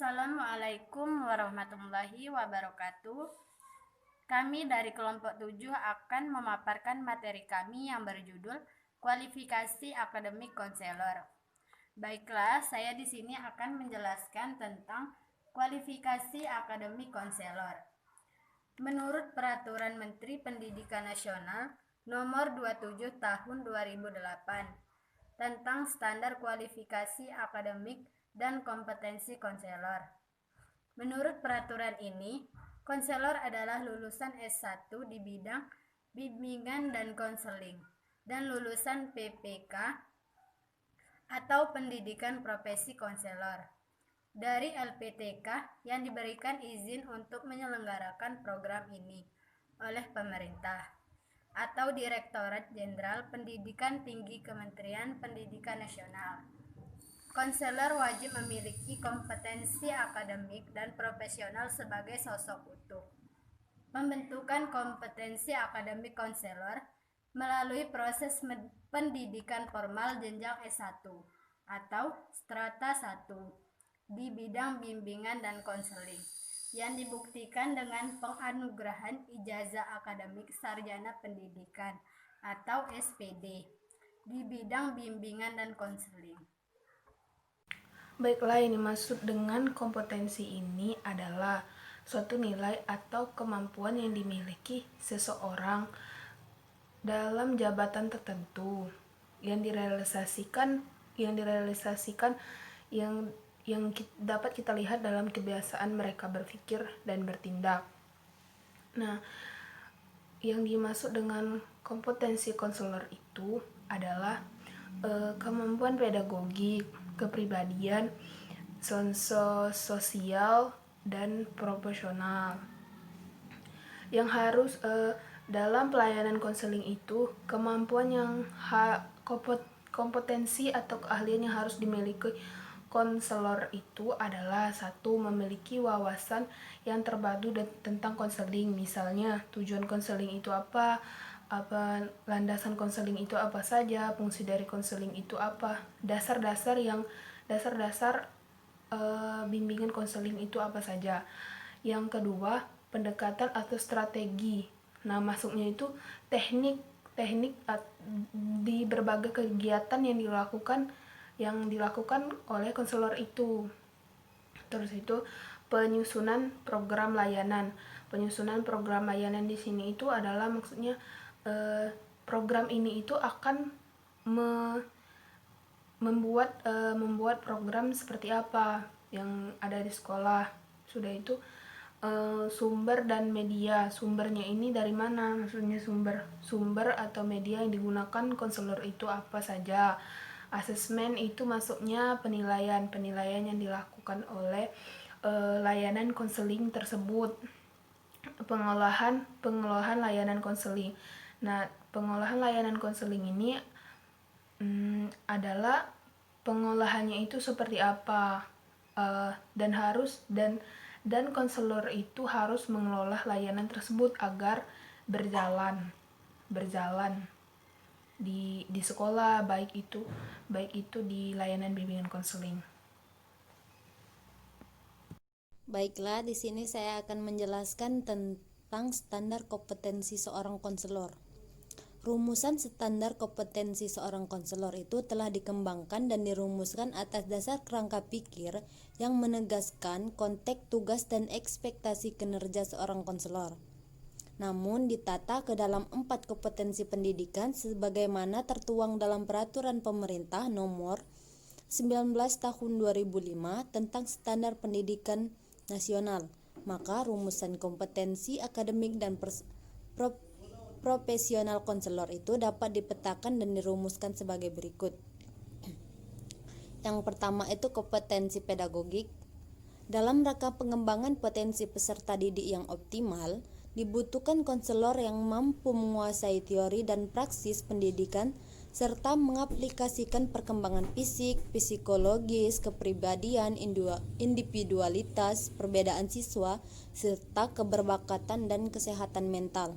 Assalamualaikum warahmatullahi wabarakatuh. Kami dari kelompok 7 akan memaparkan materi kami yang berjudul Kualifikasi Akademik Konselor. Baiklah, saya di sini akan menjelaskan tentang kualifikasi akademik konselor. Menurut Peraturan Menteri Pendidikan Nasional Nomor 27 Tahun 2008 tentang standar kualifikasi akademik dan kompetensi konselor. Menurut peraturan ini, konselor adalah lulusan S1 di bidang bimbingan dan konseling dan lulusan PPK atau pendidikan profesi konselor dari LPTK yang diberikan izin untuk menyelenggarakan program ini oleh pemerintah atau Direktorat Jenderal Pendidikan Tinggi Kementerian Pendidikan Nasional. Konselor wajib memiliki kompetensi akademik dan profesional sebagai sosok utuh. Pembentukan kompetensi akademik konselor melalui proses pendidikan formal jenjang S1 atau strata 1 di bidang bimbingan dan konseling yang dibuktikan dengan penganugerahan ijazah akademik sarjana pendidikan atau SPD di bidang bimbingan dan konseling. Baiklah, yang dimaksud dengan kompetensi ini adalah suatu nilai atau kemampuan yang dimiliki seseorang dalam jabatan tertentu yang direalisasikan yang dapat kita lihat dalam kebiasaan mereka berpikir dan bertindak. Nah, yang dimaksud dengan kompetensi konselor itu adalah kemampuan pedagogik, kepribadian, sosial, dan profesional. Yang harus dalam pelayanan konseling itu, kemampuan yang kompetensi atau keahlian yang harus dimiliki konselor itu adalah satu, memiliki wawasan yang terpadu tentang konseling. Misalnya, tujuan konseling itu apa landasan konseling itu apa saja, fungsi dari konseling itu apa, dasar-dasar bimbingan konseling itu apa saja. Yang kedua, pendekatan atau strategi. Nah, masuknya itu teknik di berbagai kegiatan yang dilakukan oleh konselor itu. Terus itu penyusunan program layanan. Penyusunan program layanan di sini itu adalah maksudnya program ini itu akan membuat program seperti apa yang ada di sekolah. Sudah itu sumber dan media. Sumbernya ini dari mana? Maksudnya sumber atau media yang digunakan konselor itu apa saja. Asesmen itu masuknya penilaian yang dilakukan oleh layanan konseling tersebut. Pengolahan layanan konseling. Nah, pengolahan layanan konseling ini adalah pengolahannya itu seperti apa, dan konselor itu harus mengelola layanan tersebut agar berjalan di sekolah, baik itu di layanan bimbingan konseling. Baiklah, di sini saya akan menjelaskan tentang standar kompetensi seorang konselor. Rumusan standar kompetensi seorang konselor itu telah dikembangkan dan dirumuskan atas dasar kerangka pikir yang menegaskan konteks tugas dan ekspektasi kinerja seorang konselor. Namun ditata ke dalam 4 kompetensi pendidikan sebagaimana tertuang dalam Peraturan Pemerintah Nomor 19 Tahun 2005 tentang Standar Pendidikan Nasional. Maka rumusan kompetensi akademik dan profesional konselor itu dapat dipetakan dan dirumuskan sebagai berikut. Yang pertama itu kompetensi pedagogik. Dalam rangka pengembangan potensi peserta didik yang optimal, dibutuhkan konselor yang mampu menguasai teori dan praksis pendidikan serta mengaplikasikan perkembangan fisik, psikologis, kepribadian, individualitas, perbedaan siswa, serta keberbakatan dan kesehatan mental.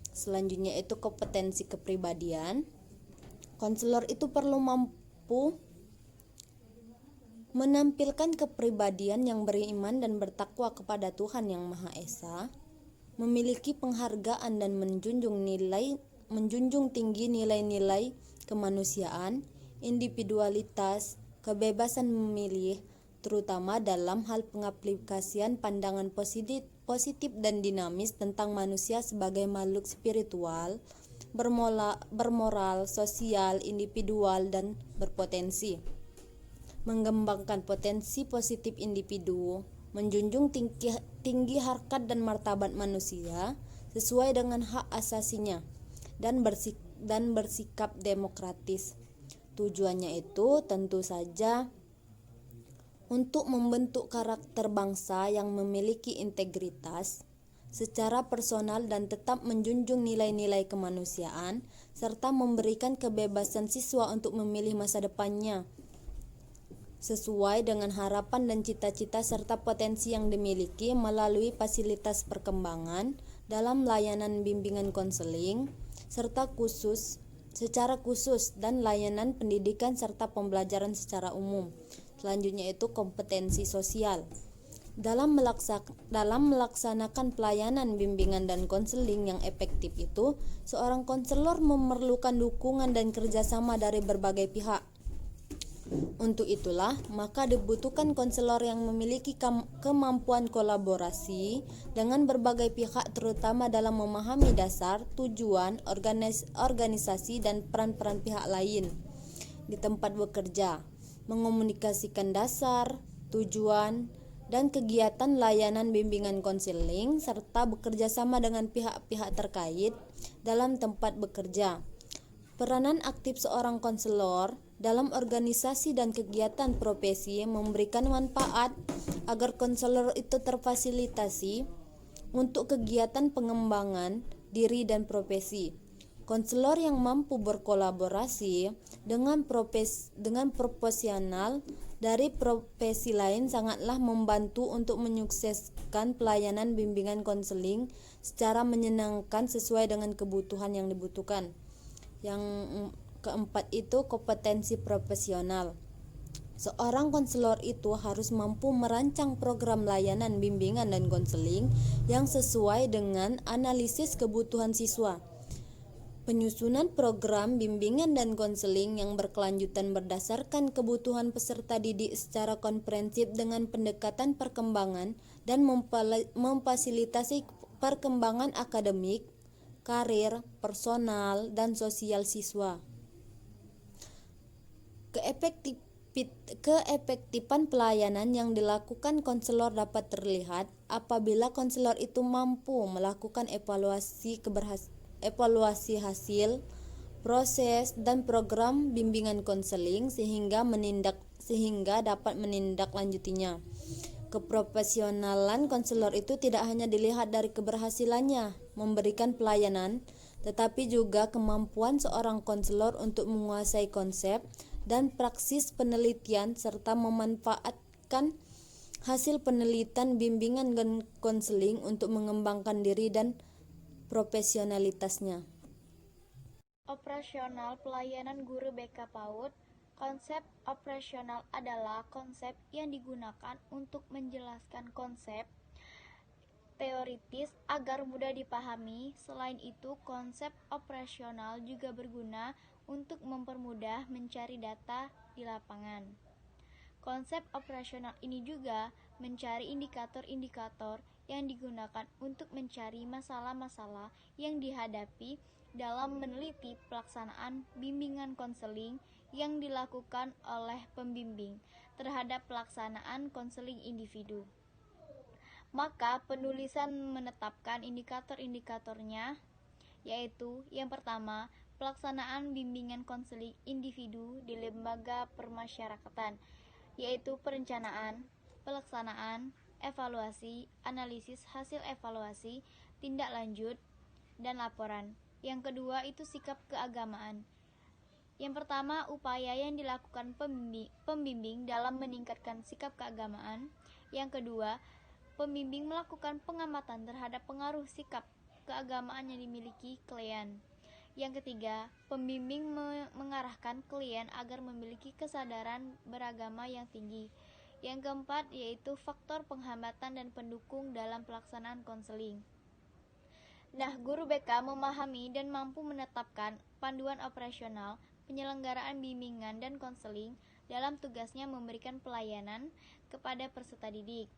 Selanjutnya itu kompetensi kepribadian. Konselor itu perlu mampu menampilkan kepribadian yang beriman dan bertakwa kepada Tuhan Yang Maha Esa, memiliki penghargaan dan menjunjung tinggi nilai-nilai kemanusiaan, individualitas, kebebasan memilih, terutama dalam hal pengaplikasian pandangan positif dan dinamis tentang manusia sebagai makhluk spiritual, bermoral, sosial, individual, dan berpotensi. Mengembangkan potensi positif individu, menjunjung tinggi harkat dan martabat manusia sesuai dengan hak asasinya, dan bersikap demokratis. Tujuannya itu tentu saja untuk membentuk karakter bangsa yang memiliki integritas secara personal dan tetap menjunjung nilai-nilai kemanusiaan, serta memberikan kebebasan siswa untuk memilih masa depannya sesuai dengan harapan dan cita-cita serta potensi yang dimiliki melalui fasilitas perkembangan dalam layanan bimbingan konseling secara khusus dan layanan pendidikan serta pembelajaran secara umum. Selanjutnya itu kompetensi sosial. Dalam melaksanakan pelayanan bimbingan dan konseling yang efektif itu, seorang konselor memerlukan dukungan dan kerjasama dari berbagai pihak. Untuk itulah, maka dibutuhkan konselor yang memiliki kemampuan kolaborasi dengan berbagai pihak, terutama dalam memahami dasar, tujuan, organisasi, dan peran-peran pihak lain di tempat bekerja, mengomunikasikan dasar, tujuan, dan kegiatan layanan bimbingan konseling, serta bekerja sama dengan pihak-pihak terkait dalam tempat bekerja. Peranan aktif seorang konselor dalam organisasi dan kegiatan profesi memberikan manfaat agar konselor itu terfasilitasi untuk kegiatan pengembangan diri dan profesi. Konselor yang mampu berkolaborasi dengan profesional dari profesi lain sangatlah membantu untuk menyukseskan pelayanan bimbingan konseling secara menyenangkan sesuai dengan kebutuhan yang dibutuhkan. Yang keempat itu kompetensi profesional. Seorang konselor itu harus mampu merancang program layanan bimbingan dan konseling yang sesuai dengan analisis kebutuhan siswa. Penyusunan program bimbingan dan konseling yang berkelanjutan berdasarkan kebutuhan peserta didik secara komprehensif dengan pendekatan perkembangan dan memfasilitasi perkembangan akademik, karir, personal, dan sosial siswa. Keefektifan pelayanan yang dilakukan konselor dapat terlihat apabila konselor itu mampu melakukan evaluasi hasil, proses, dan program bimbingan konseling sehingga dapat menindaklanjutinya. Keprofesionalan konselor itu tidak hanya dilihat dari keberhasilannya memberikan pelayanan, tetapi juga kemampuan seorang konselor untuk menguasai konsep dan praksis penelitian serta memanfaatkan hasil penelitian bimbingan dan konseling untuk mengembangkan diri dan profesionalitasnya. Operasional pelayanan guru BK PAUD. Konsep operasional adalah konsep yang digunakan untuk menjelaskan konsep teoritis agar mudah dipahami. Selain itu, konsep operasional juga berguna untuk mempermudah mencari data di lapangan. Konsep operasional ini juga mencari indikator-indikator yang digunakan untuk mencari masalah-masalah yang dihadapi dalam meneliti pelaksanaan bimbingan konseling yang dilakukan oleh pembimbing terhadap pelaksanaan konseling individu. Maka penulisan menetapkan indikator-indikatornya, yaitu yang pertama, pelaksanaan bimbingan konseling individu di lembaga permasyarakatan, yaitu perencanaan, pelaksanaan, evaluasi, analisis hasil evaluasi, tindak lanjut, dan laporan. Yang kedua itu sikap keagamaan. Yang pertama, upaya yang dilakukan pembimbing dalam meningkatkan sikap keagamaan. Yang kedua, pembimbing melakukan pengamatan terhadap pengaruh sikap keagamaan yang dimiliki klien. Yang ketiga, pembimbing mengarahkan klien agar memiliki kesadaran beragama yang tinggi. Yang keempat, yaitu faktor penghambatan dan pendukung dalam pelaksanaan konseling. Nah, guru BK memahami dan mampu menetapkan panduan operasional penyelenggaraan bimbingan dan konseling dalam tugasnya memberikan pelayanan kepada peserta didik.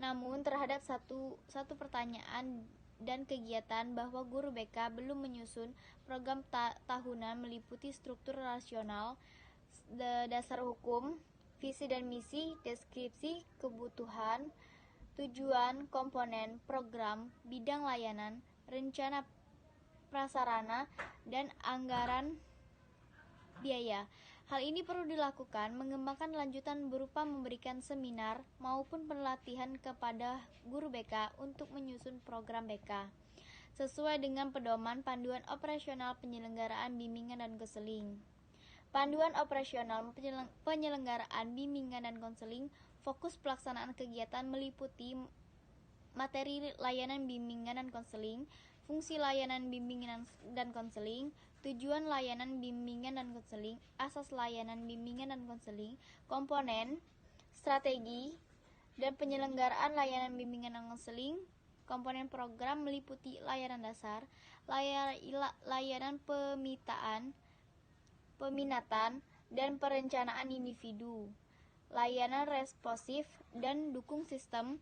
Namun, terhadap satu pertanyaan dan kegiatan bahwa guru BK belum menyusun program tahunan meliputi struktur rasional, dasar hukum, visi dan misi, deskripsi kebutuhan, tujuan, komponen, program, bidang layanan, rencana prasarana, dan anggaran biaya. Hal ini perlu dilakukan mengembangkan lanjutan berupa memberikan seminar maupun pelatihan kepada guru BK untuk menyusun program BK sesuai dengan pedoman panduan operasional penyelenggaraan bimbingan dan konseling. Panduan operasional penyelenggaraan bimbingan dan konseling fokus pelaksanaan kegiatan meliputi materi layanan bimbingan dan konseling, fungsi layanan bimbingan dan konseling, tujuan layanan bimbingan dan konseling, asas layanan bimbingan dan konseling, komponen, strategi, dan penyelenggaraan layanan bimbingan dan konseling. Komponen program meliputi layanan dasar, layanan peminatan, dan perencanaan individu, layanan responsif, dan dukung sistem.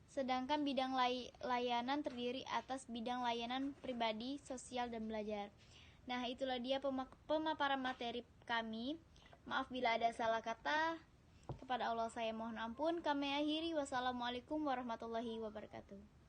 Sedangkan bidang layanan terdiri atas bidang layanan pribadi, sosial, dan belajar. Nah, itulah dia pemaparan materi kami. Maaf bila ada salah kata. Kepada Allah saya mohon ampun. Kami akhiri. Wassalamualaikum warahmatullahi wabarakatuh.